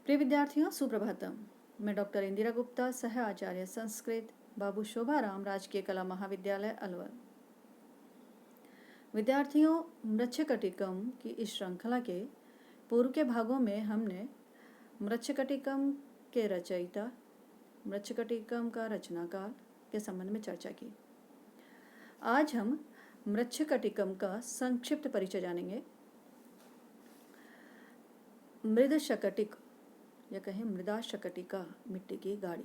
प्रिय विद्यार्थियों, सुप्रभातम। मैं डॉक्टर इंदिरा गुप्ता, सह आचार्य संस्कृत, बाबू शोभाराम राजकीय कला महाविद्यालय अलवर। विद्यार्थियों, मृच्छकटिकम की इस श्रृंखला के पूर्व के भागों में हमने मृच्छकटिकम के रचयिता, मृच्छकटिकम का रचनाकाल के संबंध में चर्चा की। आज हम मृच्छकटिकम का संक्षिप्त परिचय जानेंगे। मृद शकटिक या कहें मृदा शकटिका, मिट्टी की गाड़ी।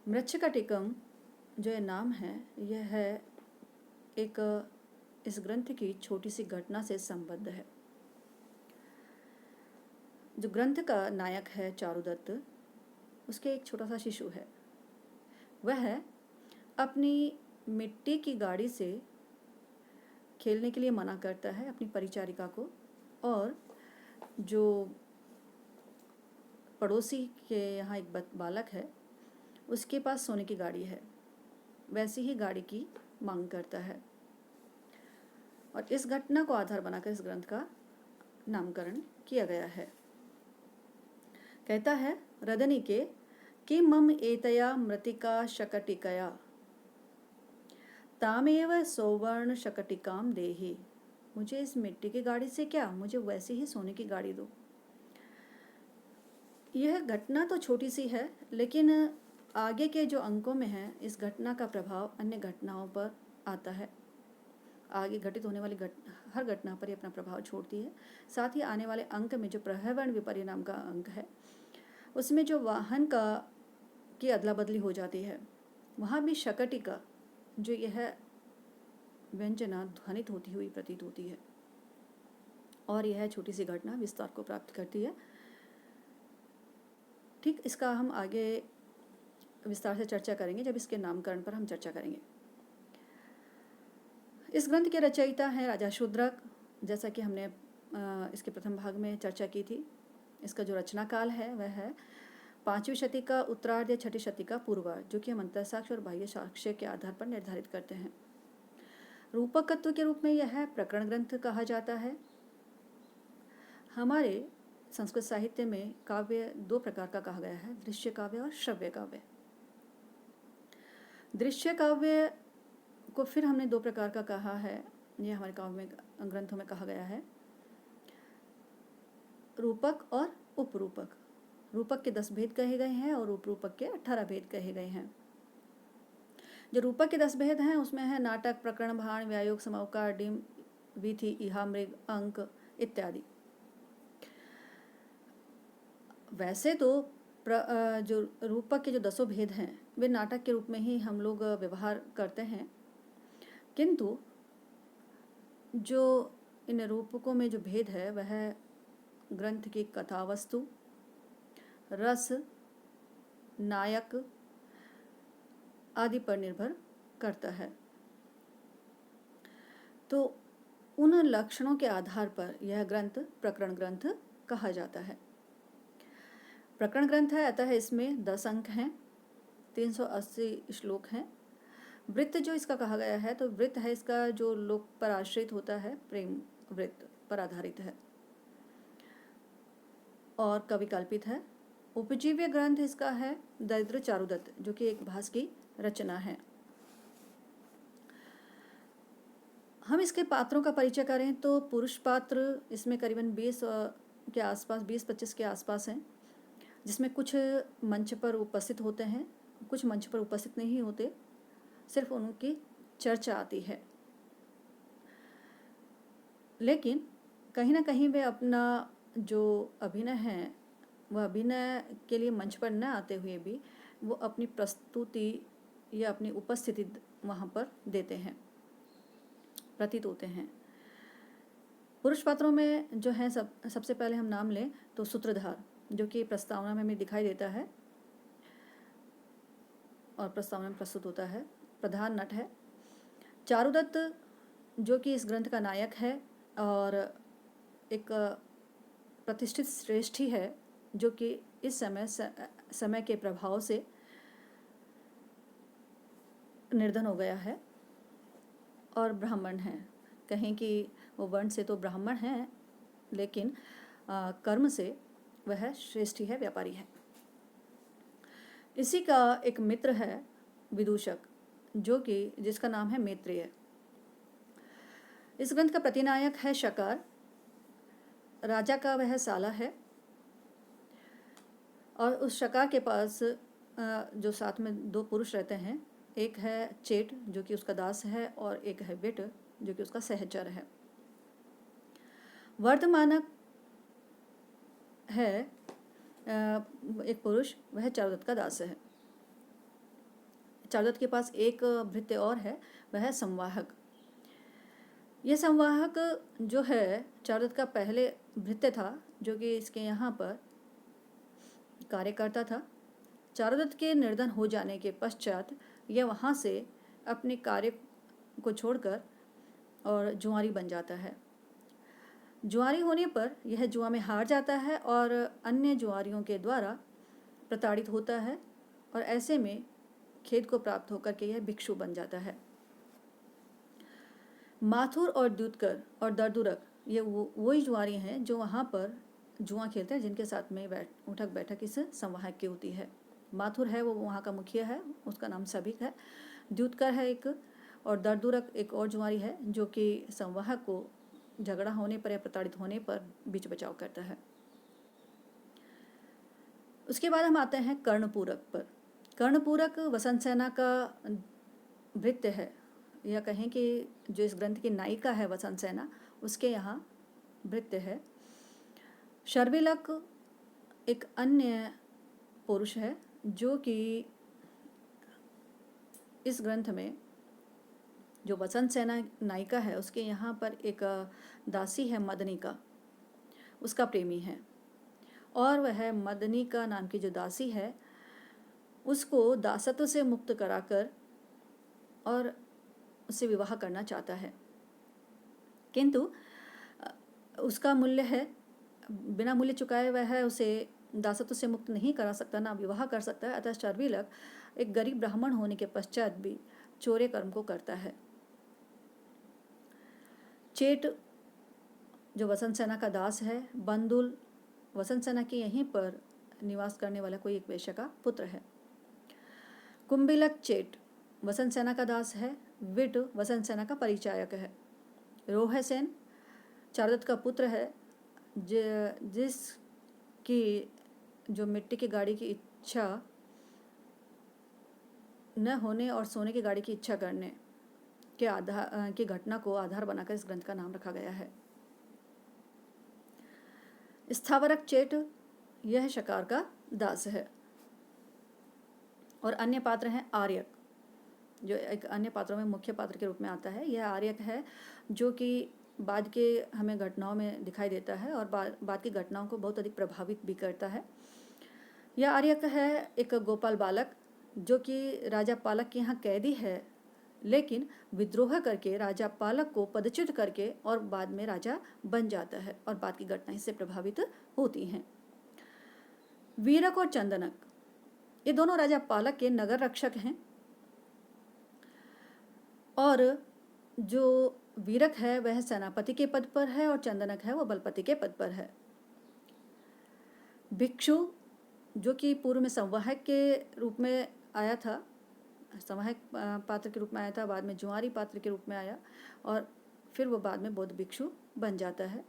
मृच्छकटिकम जो ये नाम है, यह है एक इस ग्रंथ की छोटी सी घटना से संबद्ध है। जो ग्रंथ का नायक है चारुदत्त, उसके एक छोटा सा शिशु है। वह अपनी मिट्टी की गाड़ी से खेलने के लिए मना करता है अपनी परिचारिका को, और जो पड़ोसी के यहाँ एक बालक है, उसके पास सोने की गाड़ी है, वैसी ही गाड़ी की मांग करता है। और इस घटना को आधार बनाकर इस ग्रंथ का नामकरण किया गया है। कहता है रदनी के कि मम एतया मृतिका शकटिकया तामेव सौवर्ण शकटिकाम देहि। मुझे इस मिट्टी की गाड़ी से क्या, मुझे वैसी ही सोने की गाड़ी दो। यह घटना तो छोटी सी है, लेकिन आगे के जो अंकों में है, इस घटना का प्रभाव अन्य घटनाओं पर आता है। आगे घटित होने वाली हर घटना पर ये अपना प्रभाव छोड़ती है। साथ ही आने वाले अंक में जो प्रहवण विपर्य नाम का अंक है, उसमें जो वाहन की अदला बदली हो जाती है, वहाँ भी शकटिका जो यह व्यंजना ध्वनित होती हुई प्रतीत होती है, और यह छोटी सी घटना विस्तार को प्राप्त करती है। ठीक, इसका हम आगे विस्तार से चर्चा करेंगे जब इसके नामकरण पर हम चर्चा करेंगे। इस ग्रंथ के रचयिता हैं राजा शूद्रक, जैसा कि हमने इसके प्रथम भाग में चर्चा की थी। इसका जो रचना काल है वह है 5वीं शती का उत्तरार्ध या 6ठी शती का पूर्वार्ध, जो कि हम अंतःसाक्ष्य और बाह्य साक्ष्य के आधार पर निर्धारित करते हैं। रूपकत्व के रूप में यह प्रकरण ग्रंथ कहा जाता है। हमारे संस्कृत साहित्य में काव्य दो प्रकार का कहा गया है, दृश्य काव्य और श्रव्य काव्य। दृश्य काव्य को फिर हमने दो प्रकार का कहा है, यह हमारे काव्य में ग्रंथों में कहा गया है, रूपक और उपरूपक। रूपक के 10 भेद कहे गए हैं और उपरूपक के 18 भेद कहे गए हैं। जो रूपक के 10 भेद हैं उसमें है नाटक, प्रकरण, भाण, व्यायोग, समवकार, डिम, वीथी, इहा, मृग, अंक इत्यादि। वैसे तो जो रूपक के जो 10 भेद हैं वे नाटक के रूप में ही हम लोग व्यवहार करते हैं, किंतु जो इन रूपकों में जो भेद है वह ग्रंथ की कथा वस्तु, रस, नायक आदि पर निर्भर करता है। तो उन लक्षणों के आधार पर यह ग्रंथ प्रकरण ग्रंथ कहा जाता है। प्रकरण ग्रंथ है, अतः इसमें 10 अंक हैं, 380 श्लोक हैं। वृत्त जो इसका कहा गया है, तो वृत्त है इसका जो लोक पर आश्रित होता है, प्रेम वृत्त पर आधारित है और कवि कल्पित है। उपजीव्य ग्रंथ इसका है दरिद्र चारुदत्त, जो कि एक भास की रचना है। हम इसके पात्रों का परिचय करें तो पुरुष पात्र इसमें करीबन 20 के आसपास, 20-25 के आसपास हैं, जिसमें कुछ मंच पर उपस्थित होते हैं, कुछ मंच पर उपस्थित नहीं होते, सिर्फ उनकी चर्चा आती है। लेकिन कहीं ना कहीं वे अपना जो अभिनय है, वह अभिनय के लिए मंच पर न आते हुए भी वो अपनी प्रस्तुति या अपनी उपस्थिति वहाँ पर देते हैं, प्रतीत होते हैं। पुरुष पात्रों में जो है सबसे पहले हम नाम लें तो सूत्रधार, जो कि प्रस्तावना में दिखाई देता है और प्रस्तावना में प्रस्तुत होता है, प्रधान नट है। चारुदत्त जो कि इस ग्रंथ का नायक है और एक प्रतिष्ठित श्रेष्ठी है, जो कि इस समय के प्रभाव से निर्धन हो गया है और ब्राह्मण है। कहें कि वो वर्ण से तो ब्राह्मण हैं, लेकिन कर्म से वह श्रेष्ठी है, व्यापारी है। इसी का एक मित्र है विदूषक, जो कि जिसका नाम है मैत्रेय। इस ग्रंथ का प्रतिनायक है शकार, राजा का वह साला है, और उस शकार के पास जो साथ में दो पुरुष रहते हैं, एक है चेट जो कि उसका दास है, और एक है विट जो कि उसका सहचर है। वर्धमानक है एक पुरुष, वह चारुदत्त का दास है। चारुदत्त के पास एक भृत्य और है, वह है संवाहक। यह संवाहक जो है चारुदत्त का पहले भृत्य था, जो कि इसके यहाँ पर कार्य करता था। चारुदत्त के निर्धन हो जाने के पश्चात यह वहाँ से अपने कार्य को छोड़कर और जुआरी बन जाता है। जुआरी होने पर यह जुआ में हार जाता है और अन्य जुआरियों के द्वारा प्रताड़ित होता है, और ऐसे में खेद को प्राप्त होकर के यह भिक्षु बन जाता है। माथुर और द्युतकर और दरदुरक ये वही जुआरी हैं जो वहाँ पर जुआ खेलते हैं, जिनके साथ में उठक बैठक इस संवाहक की होती है। माथुर है वो वहाँ का मुखिया है, उसका नाम सबिक है। द्युतकर है एक, और दरदुरक एक और जुआरी है जो कि संवाहक को झगड़ा होने पर या प्रताड़ित होने पर बीच बचाव करता है। उसके बाद हम आते हैं कर्णपूरक पर। कर्णपूरक वसंत सेना का भृत्य है, या कहें कि जो इस ग्रंथ की नायिका है वसंत सेना, उसके यहाँ भृत्य है। शर्विलक एक अन्य पुरुष है जो कि इस ग्रंथ में जो वसंत सेना नायिका है उसके यहाँ पर एक दासी है मदनिका, उसका प्रेमी है, और वह मदनिका नाम की जो दासी है उसको दासत्व से मुक्त कराकर और उससे विवाह करना चाहता है, किंतु उसका मूल्य है, बिना मूल्य चुकाए वह उसे दासत्व से मुक्त नहीं करा सकता, ना विवाह कर सकता है। अतः शर्विलक एक गरीब ब्राह्मण होने के पश्चात भी चोरे कर्म को करता है। चेट जो वसंत सेना का दास है, बंदुल वसंत सेना के यहीं पर निवास करने वाला कोई एक वेश्या का पुत्र है। कुंभिलक चेट वसंत सेना का दास है, विट वसंत सेना का परिचायक है। रोहसेन चारुदत्त का पुत्र है, जिसकी जो मिट्टी की गाड़ी की इच्छा न होने और सोने की गाड़ी की इच्छा करने के आधार की घटना को आधार बनाकर इस ग्रंथ का नाम रखा गया है। स्थावरक चेट यह शकार का दास है, और अन्य पात्र हैं आर्यक, जो एक अन्य पात्रों में मुख्य पात्र के रूप में आता है। यह आर्यक है जो कि बाद के हमें घटनाओं में दिखाई देता है और बाद की घटनाओं को बहुत अधिक प्रभावित भी करता है। यह आर्यक है एक गोपाल बालक जो कि राजा पालक के यहाँ कैदी है, लेकिन विद्रोह करके राजा पालक को पदच्युत करके और बाद में राजा बन जाता है, और बाद की घटनाएं इससे प्रभावित होती हैं। वीरक और चंदनक ये दोनों राजा पालक के नगर रक्षक हैं, और जो वीरक है वह सेनापति के पद पर है और चंदनक है वो बलपति के पद पर है। भिक्षु जो कि पूर्व में संवाहक के रूप में आया था, संवाहक पात्र के रूप में आया था, बाद में जुआरी पात्र के रूप में आया, और फिर वो बाद में बौद्ध भिक्षु बन जाता है।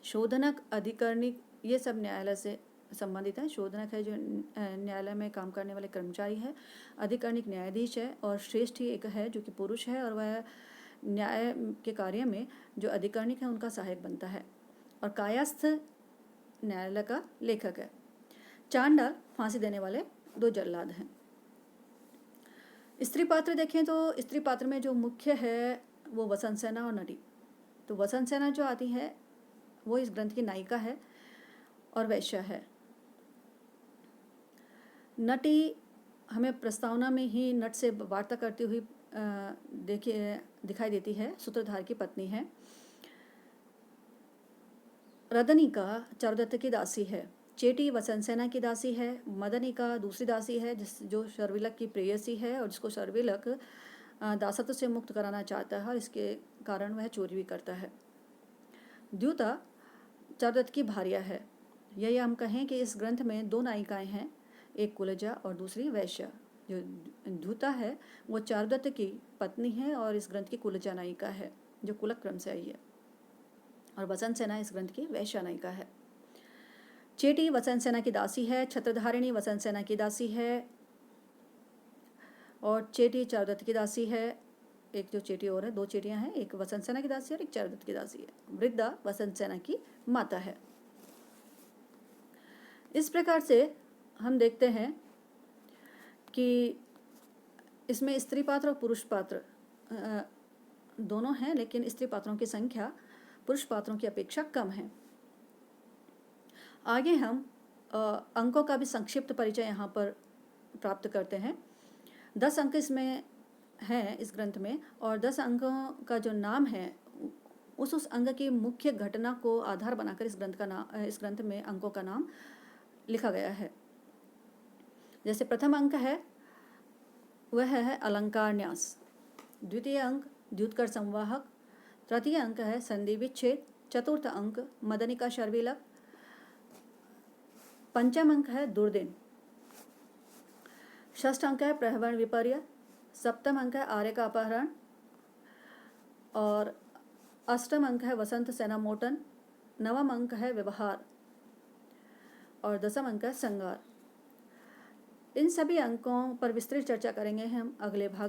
शोधनक, अधिकरणिक ये सब न्यायालय से संबंधित है। शोधनक है जो न्यायालय में काम करने वाले कर्मचारी है, अधिकरणिक न्यायाधीश है, और श्रेष्ठ एक है जो कि पुरुष है, और वह न्याय के कार्य में जो अधिकरणिक है उनका सहायक बनता है, और कायस्थ न्यायालय का लेखक है। चांडाल फांसी देने वाले दो जल्लाद हैं। स्त्री पात्र देखें तो स्त्री पात्र में जो मुख्य है वो वसंत सेना और नटी। तो वसंत सेना जो आती है वो इस ग्रंथ की नायिका है और वैश्या है। नटी हमें प्रस्तावना में ही नट से वार्ता करती हुई दिखाई देती है, सूत्रधार की पत्नी है। रदनिका चारुदत्त की दासी है। चेटी वसंत सेना की दासी है। मदनिका दूसरी दासी है जो शर्विलक की प्रेयसी है और जिसको शर्विलक दासत्व से मुक्त कराना चाहता है और इसके कारण वह चोरी भी करता है। द्युता चारुदत्त की भार्या है। यही हम कहें कि इस ग्रंथ में दो नायिकाएं हैं, एक कुलजा और दूसरी वैश्या। जो द्युता है वो चारुदत्त की पत्नी है और इस ग्रंथ की कुलजा नायिका है, जो कुलक क्रम से आई है। और वसंत सेना इस ग्रंथ की वैश्या नायिका है। चेटी वसंत सेना की दासी है, छत्रधारिणी वसंत सेना की दासी है, और चेटी चारुदत्त की दासी है। एक जो चेटी और है, दो चेटियां हैं, एक वसंत सेना की दासी और एक चारुदत्त की दासी है। वृद्धा वसंत सेना की माता है। इस प्रकार से हम देखते हैं कि इसमें स्त्री पात्र और पुरुष पात्र दोनों हैं, लेकिन स्त्री पात्रों की संख्या पुरुष पात्रों की अपेक्षा कम है। आगे हम अंकों का भी संक्षिप्त परिचय यहाँ पर प्राप्त करते हैं। 10 अंक इसमें हैं इस ग्रंथ में, और 10 अंकों का जो नाम है उस अंग की मुख्य घटना को आधार बनाकर इस ग्रंथ में अंकों का नाम लिखा गया है। जैसे प्रथम अंक है वह है अलंकार न्यास, द्वितीय अंक द्युतकर संवाहक, तृतीय अंक है संधि विच्छेद, चतुर्थ अंक मदनिका शर्विलक, पंचम अंक है दुर्दिन, षष्ठ अंक है प्रहवन विपर्य, सप्तम अंक है आर्य का अपहरण, और अष्टम अंक है वसंत सेना मोटन, नवम अंक है व्यवहार, और दसम अंक है संगार। इन सभी अंकों पर विस्तृत चर्चा करेंगे हम अगले भाग